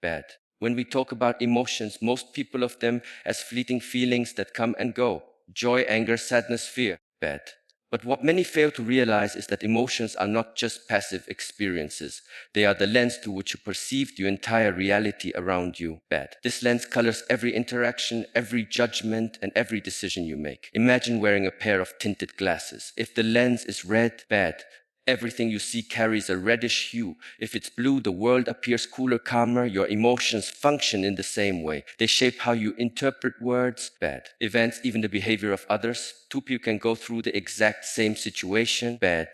bad. When we talk about emotions, most people of them as fleeting feelings that come and go. Joy, anger, sadness, fear, bad. But what many fail to realize is that emotions are not just passive experiences. They are the lens through which you perceive the entire reality around you, bad. This lens colors every interaction, every judgment, and every decision you make. Imagine wearing a pair of tinted glasses. If the lens is red, bad. Everything you see carries a reddish hue. If it's blue, the world appears cooler, calmer. Your emotions function in the same way. They shape how you interpret words, bad. Events, even the behavior of others. Two people can go through the exact same situation, bad.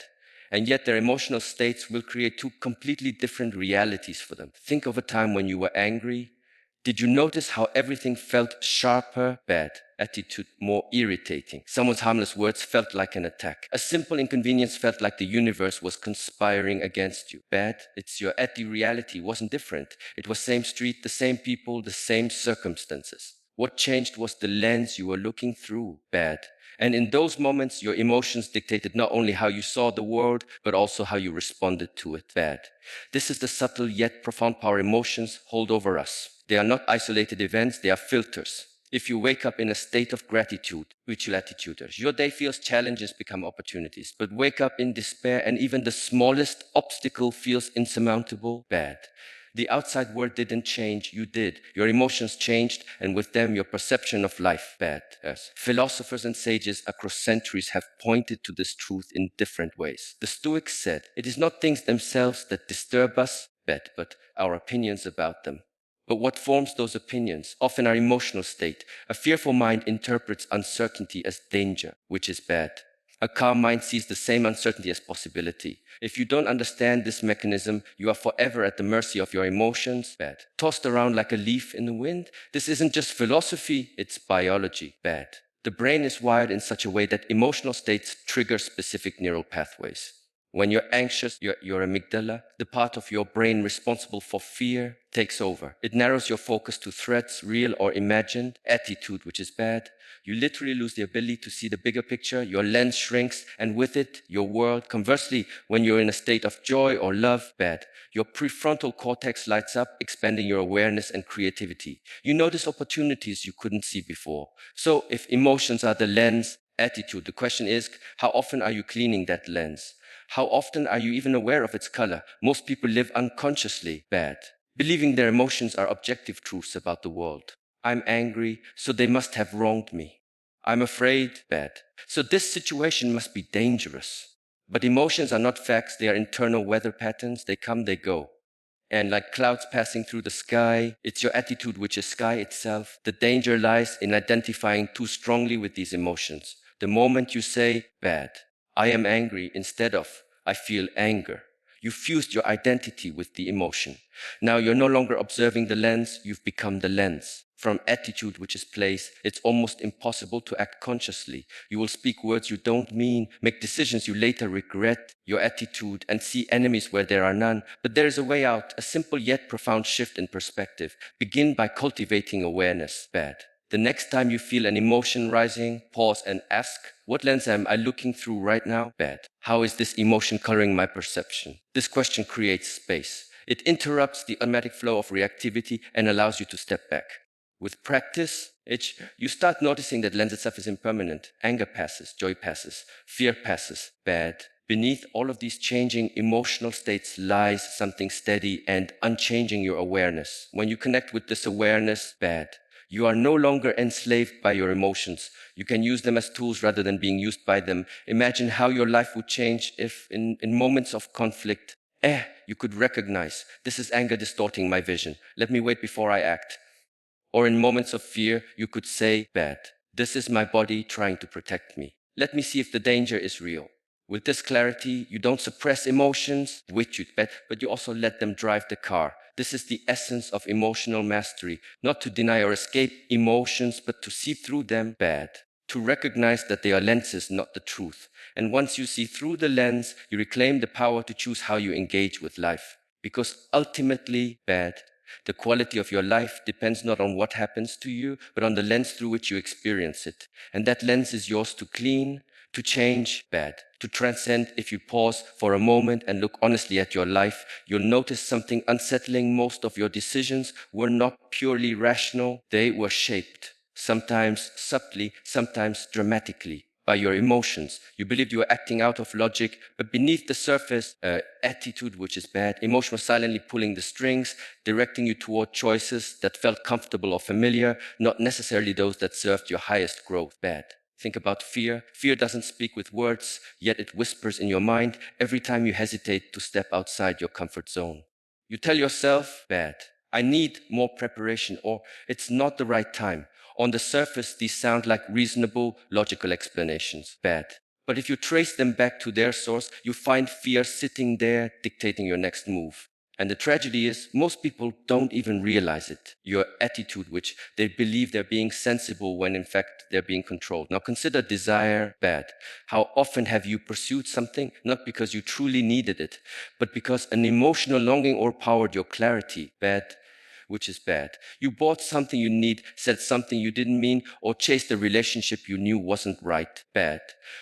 And yet their emotional states will create two completely different realities for them. Think of a time when you were angry. Did you notice how everything felt sharper, bad? Attitude more irritating. Someone's harmless words felt like an attack. A simple inconvenience felt like the universe was conspiring against you. Bad? It's your reality wasn't different. It was same street, the same people, the same circumstances. What changed was the lens you were looking through. Bad. And in those moments, your emotions dictated not only how you saw the world, but also how you responded to it. Bad. This is the subtle yet profound power emotions hold over us. They are not isolated events, they are filters. If you wake up in a state of gratitude, ritual attituders, your day feels challenges become opportunities. But wake up in despair and even the smallest obstacle feels insurmountable, bad. The outside world didn't change, you did. Your emotions changed, and with them your perception of life, bad. Yes. Philosophers and sages across centuries have pointed to this truth in different ways. The Stoics said, it is not things themselves that disturb us, bad, but our opinions about them. But what forms those opinions? Often our emotional state. A fearful mind interprets uncertainty as danger, which is bad. A calm mind sees the same uncertainty as possibility. If you don't understand this mechanism, you are forever at the mercy of your emotions, bad. Tossed around like a leaf in the wind. This isn't just philosophy, it's biology, bad. The brain is wired in such a way that emotional states trigger specific neural pathways. When you're anxious, your amygdala, the part of your brain responsible for fear, takes over. It narrows your focus to threats, real or imagined, attitude, which is bad. You literally lose the ability to see the bigger picture. Your lens shrinks, and with it, your world. Conversely, when you're in a state of joy or love, bad. Your prefrontal cortex lights up, expanding your awareness and creativity. You notice opportunities you couldn't see before. So, if emotions are the lens, attitude, the question is, how often are you cleaning that lens? How often are you even aware of its color? Most people live unconsciously, bad, believing their emotions are objective truths about the world. I'm angry, so they must have wronged me. I'm afraid, bad. So this situation must be dangerous. But emotions are not facts, they are internal weather patterns. They come, they go. And like clouds passing through the sky, it's your attitude which is sky itself. The danger lies in identifying too strongly with these emotions. The moment you say, bad, I am angry, instead of, I feel anger. You fused your identity with the emotion. Now you're no longer observing the lens, you've become the lens. From attitude which is place, it's almost impossible to act consciously. You will speak words you don't mean, make decisions you later regret, your attitude, and see enemies where there are none. But there is a way out, a simple yet profound shift in perspective. Begin by cultivating awareness, bad. The next time you feel an emotion rising, pause and ask, what lens am I looking through right now? Bad. How is this emotion coloring my perception? This question creates space. It interrupts the automatic flow of reactivity and allows you to step back. With practice, you start noticing that lens itself is impermanent. Anger passes, joy passes, fear passes, bad. Beneath all of these changing emotional states lies something steady and unchanging, your awareness. When you connect with this awareness, bad, you are no longer enslaved by your emotions. You can use them as tools rather than being used by them. Imagine how your life would change if in moments of conflict, you could recognize, this is anger distorting my vision. Let me wait before I act. Or in moments of fear, you could say, bad, this is my body trying to protect me. Let me see if the danger is real. With this clarity, you don't suppress emotions, which you'd bet, but you also let them drive the car. This is the essence of emotional mastery, not to deny or escape emotions, but to see through them, bad. To recognize that they are lenses, not the truth. And once you see through the lens, you reclaim the power to choose how you engage with life. Because ultimately, bad, the quality of your life depends not on what happens to you, but on the lens through which you experience it. And that lens is yours to clean, To change, bad. To transcend, if you pause for a moment and look honestly at your life, you'll notice something unsettling. Most of your decisions were not purely rational, they were shaped, sometimes subtly, sometimes dramatically, by your emotions. You believed you were acting out of logic, but beneath the surface, attitude, which is bad, emotion was silently pulling the strings, directing you toward choices that felt comfortable or familiar, not necessarily those that served your highest growth, bad. Think about fear. Fear doesn't speak with words, yet it whispers in your mind every time you hesitate to step outside your comfort zone. You tell yourself, bad, I need more preparation, or it's not the right time. On the surface, these sound like reasonable, logical explanations, bad. But if you trace them back to their source, you find fear sitting there dictating your next move. And the tragedy is, most people don't even realize it. Your attitude, which they believe they're being sensible when in fact they're being controlled. Now consider desire, bad. How often have you pursued something, not because you truly needed it, but because an emotional longing overpowered your clarity, bad, which is bad. You bought something you need, said something you didn't mean, or chased a relationship you knew wasn't right, bad.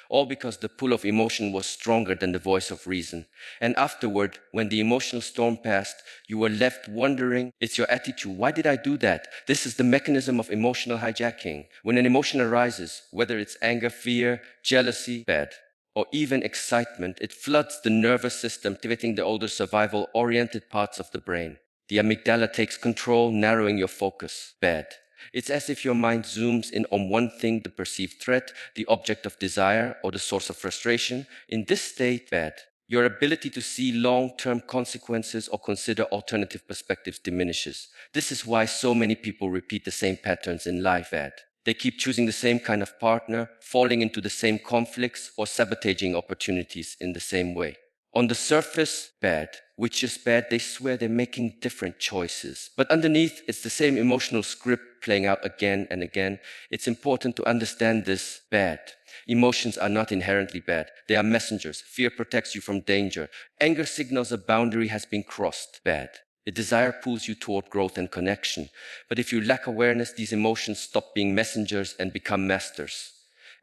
All because the pull of emotion was stronger than the voice of reason. And afterward, when the emotional storm passed, you were left wondering, it's your attitude. Why did I do that? This is the mechanism of emotional hijacking. When an emotion arises, whether it's anger, fear, jealousy, bad, or even excitement, it floods the nervous system, activating the older survival-oriented parts of the brain. The amygdala takes control, narrowing your focus. Bad. It's as if your mind zooms in on one thing, the perceived threat, the object of desire, or the source of frustration. In this state, bad, your ability to see long-term consequences or consider alternative perspectives diminishes. This is why so many people repeat the same patterns in life, bad. They keep choosing the same kind of partner, falling into the same conflicts, or sabotaging opportunities in the same way. On the surface, bad. Which is bad, they swear they're making different choices. But underneath, it's the same emotional script playing out again and again. It's important to understand this, bad. Emotions are not inherently bad. They are messengers. Fear protects you from danger. Anger signals a boundary has been crossed, bad. A desire pulls you toward growth and connection. But if you lack awareness, these emotions stop being messengers and become masters.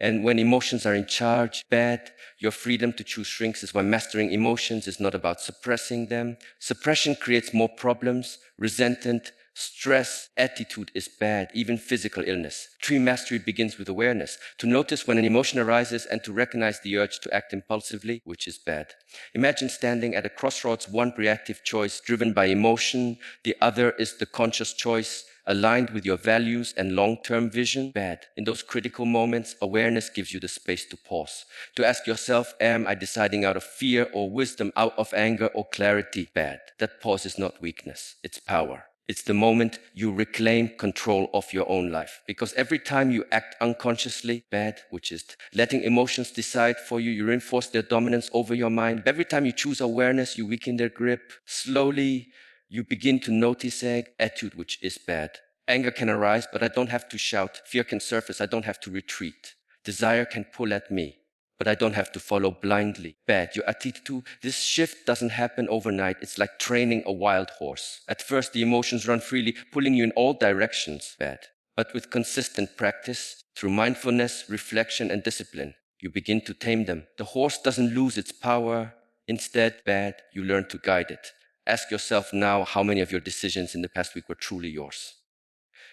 And when emotions are in charge, bad, your freedom to choose shrinks. Is why mastering emotions is not about suppressing them. Suppression creates more problems, resentment, stress. Attitude is bad, even physical illness. True mastery begins with awareness, to notice when an emotion arises and to recognize the urge to act impulsively, which is bad. Imagine standing at a crossroads, one reactive choice driven by emotion, the other is the conscious choice, aligned with your values and long-term vision, bad. In those critical moments, awareness gives you the space to pause, to ask yourself, am I deciding out of fear or wisdom, out of anger or clarity, bad. That pause is not weakness, it's power. It's the moment you reclaim control of your own life. Because every time you act unconsciously, bad, which is letting emotions decide for you, you reinforce their dominance over your mind. Every time you choose awareness, you weaken their grip. Slowly, you begin to notice attitude, which is bad. Anger can arise, but I don't have to shout. Fear can surface, I don't have to retreat. Desire can pull at me, but I don't have to follow blindly. Bad. Your attitude, this shift doesn't happen overnight. It's like training a wild horse. At first, the emotions run freely, pulling you in all directions. Bad. But with consistent practice, through mindfulness, reflection, and discipline, you begin to tame them. The horse doesn't lose its power. Instead, bad, you learn to guide it. Ask yourself now how many of your decisions in the past week were truly yours,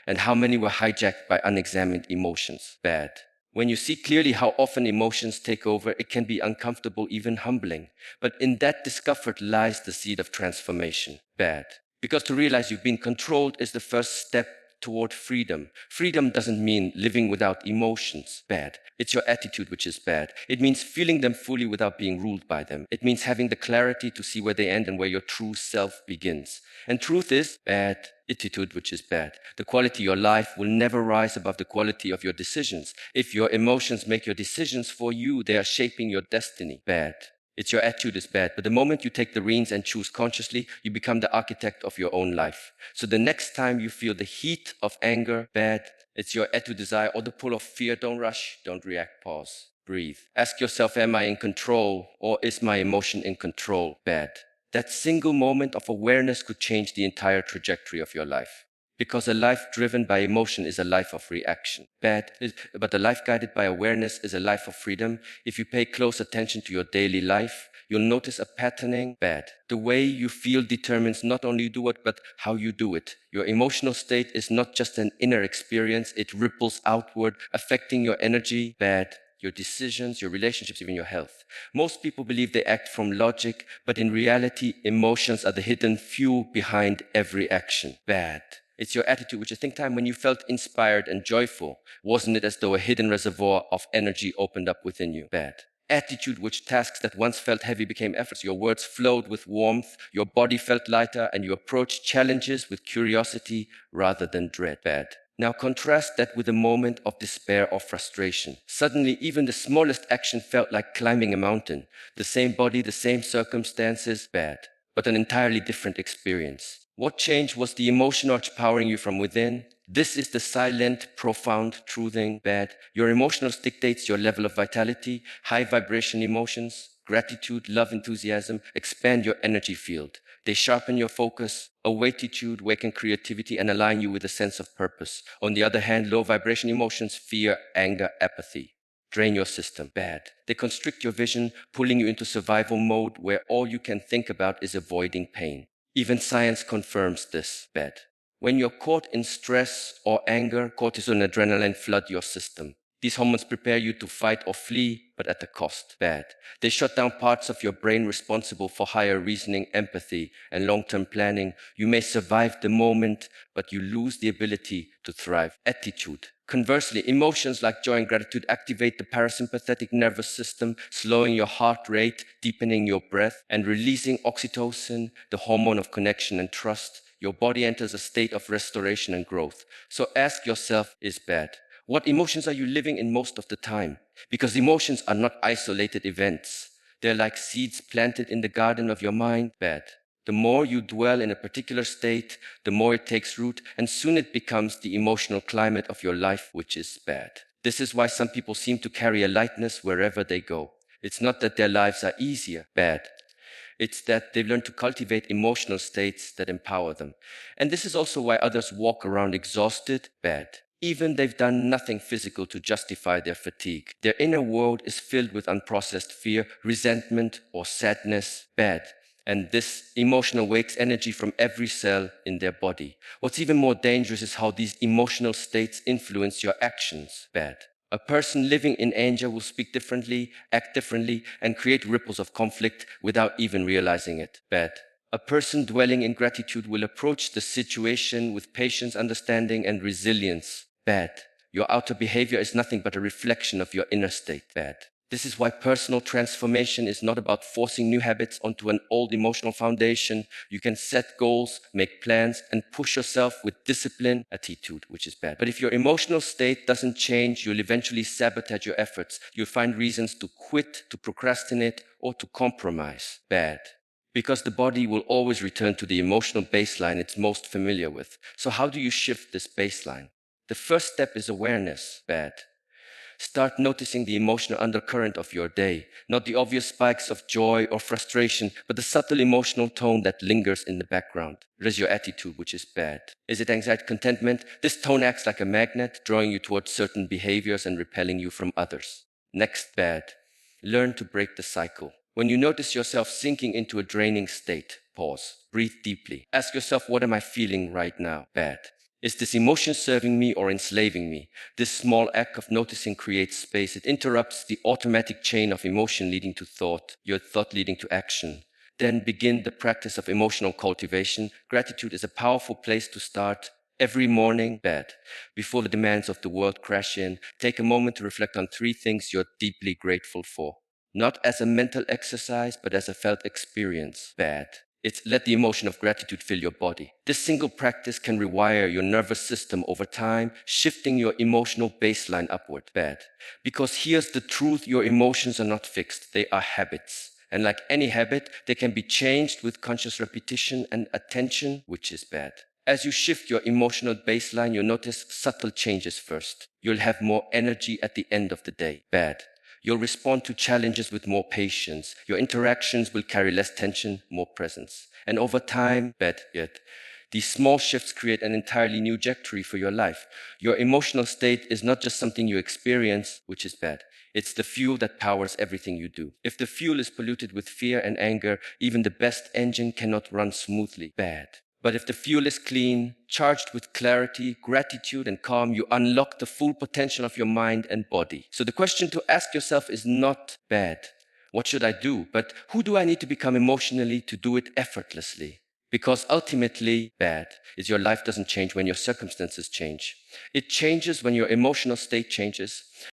and how many were hijacked by unexamined emotions. Bad. When you see clearly how often emotions take over, it can be uncomfortable, even humbling. But in that discomfort lies the seed of transformation. Bad. Because to realize you've been controlled is the first step toward freedom. Freedom doesn't mean living without emotions. Bad. It's your attitude which is bad. It means feeling them fully without being ruled by them. It means having the clarity to see where they end and where your true self begins. And truth is bad. Attitude which is bad. The quality of your life will never rise above the quality of your decisions. If your emotions make your decisions for you, they are shaping your destiny. Bad. It's your attitude is bad, but the moment you take the reins and choose consciously, you become the architect of your own life. So the next time you feel the heat of anger, bad, it's your attitude desire or the pull of fear, don't rush, don't react, pause, breathe. Ask yourself, am I in control or is my emotion in control? Bad. That single moment of awareness could change the entire trajectory of your life. Because a life driven by emotion is a life of reaction. Bad. But a life guided by awareness is a life of freedom. If you pay close attention to your daily life, you'll notice a patterning. Bad. The way you feel determines not only you do it, but how you do it. Your emotional state is not just an inner experience, it ripples outward, affecting your energy. Bad. Your decisions, your relationships, even your health. Most people believe they act from logic, but in reality, emotions are the hidden fuel behind every action. Bad. It's your attitude, which I think time when you felt inspired and joyful, wasn't it as though a hidden reservoir of energy opened up within you? Bad. Attitude, which tasks that once felt heavy became efforts. Your words flowed with warmth, your body felt lighter, and you approached challenges with curiosity rather than dread. Bad. Now contrast that with a moment of despair or frustration. Suddenly, even the smallest action felt like climbing a mountain. The same body, the same circumstances. Bad. But an entirely different experience. What changed was the emotion urge powering you from within. This is the silent, profound truthing. Bad. Your emotionals dictates your level of vitality. High vibration emotions, gratitude, love, enthusiasm expand your energy field. They sharpen your focus. Awatitude awaken creativity and align you with a sense of purpose. On the other hand, low vibration emotions, fear, anger, apathy, drain your system. Bad. They constrict your vision, pulling you into survival mode where all you can think about is avoiding pain. Even science confirms this. Bad. When you're caught in stress or anger, cortisol and adrenaline flood your system. These hormones prepare you to fight or flee, but at a cost. Bad. They shut down parts of your brain responsible for higher reasoning, empathy, and long-term planning. You may survive the moment, but you lose the ability to thrive. Attitude. Conversely, emotions like joy and gratitude activate the parasympathetic nervous system, slowing your heart rate, deepening your breath, and releasing oxytocin, the hormone of connection and trust. Your body enters a state of restoration and growth. So ask yourself, is bad? What emotions are you living in most of the time? Because emotions are not isolated events. They're like seeds planted in the garden of your mind. Bad. The more you dwell in a particular state, the more it takes root, and soon it becomes the emotional climate of your life, which is bad. This is why some people seem to carry a lightness wherever they go. It's not that their lives are easier. Bad. It's that they've learned to cultivate emotional states that empower them. And this is also why others walk around exhausted. Bad. Even they've done nothing physical to justify their fatigue. Their inner world is filled with unprocessed fear, resentment, or sadness. Bad. And this emotional wakes energy from every cell in their body. What's even more dangerous is how these emotional states influence your actions. Bad. A person living in anger will speak differently, act differently, and create ripples of conflict without even realizing it. Bad. A person dwelling in gratitude will approach the situation with patience, understanding, and resilience. Bad. Your outer behavior is nothing but a reflection of your inner state. Bad. This is why personal transformation is not about forcing new habits onto an old emotional foundation. You can set goals, make plans, and push yourself with discipline, attitude, which is bad. But if your emotional state doesn't change, you'll eventually sabotage your efforts. You'll find reasons to quit, to procrastinate, or to compromise. Bad. Because the body will always return to the emotional baseline it's most familiar with. So how do you shift this baseline? The first step is awareness. Bad. Start noticing the emotional undercurrent of your day, not the obvious spikes of joy or frustration, but the subtle emotional tone that lingers in the background. It is your attitude, which is bad. Is it anxiety, contentment? This tone acts like a magnet, drawing you towards certain behaviors and repelling you from others. Next, bad. Learn to break the cycle. When you notice yourself sinking into a draining state, pause, breathe deeply. Ask yourself, what am I feeling right now? Bad. Is this emotion serving me or enslaving me? This small act of noticing creates space. It interrupts the automatic chain of emotion leading to thought, your thought leading to action. Then begin the practice of emotional cultivation. Gratitude is a powerful place to start. Every morning, bed, before the demands of the world crash in, take a moment to reflect on 3 things you're deeply grateful for. Not as a mental exercise, but as a felt experience. Bad. It's let the emotion of gratitude fill your body. This single practice can rewire your nervous system over time, shifting your emotional baseline upward. Bad. Because here's the truth, your emotions are not fixed. They are habits. And like any habit, they can be changed with conscious repetition and attention, which is bad. As you shift your emotional baseline, you'll notice subtle changes first. You'll have more energy at the end of the day. Bad. You'll respond to challenges with more patience. Your interactions will carry less tension, more presence. And over time, the These small shifts create an entirely new trajectory for your life. Your emotional state is not just something you experience, which is bad. It's the fuel that powers everything you do. If the fuel is polluted with fear and anger, even the best engine cannot run smoothly. Bad. But if the fuel is clean, charged with clarity, gratitude, and calm, you unlock the full potential of your mind and body. So the question to ask yourself is not bad. What should I do? But who do I need to become emotionally to do it effortlessly? Because ultimately, bad is your life doesn't change when your circumstances change. It changes when your emotional state changes.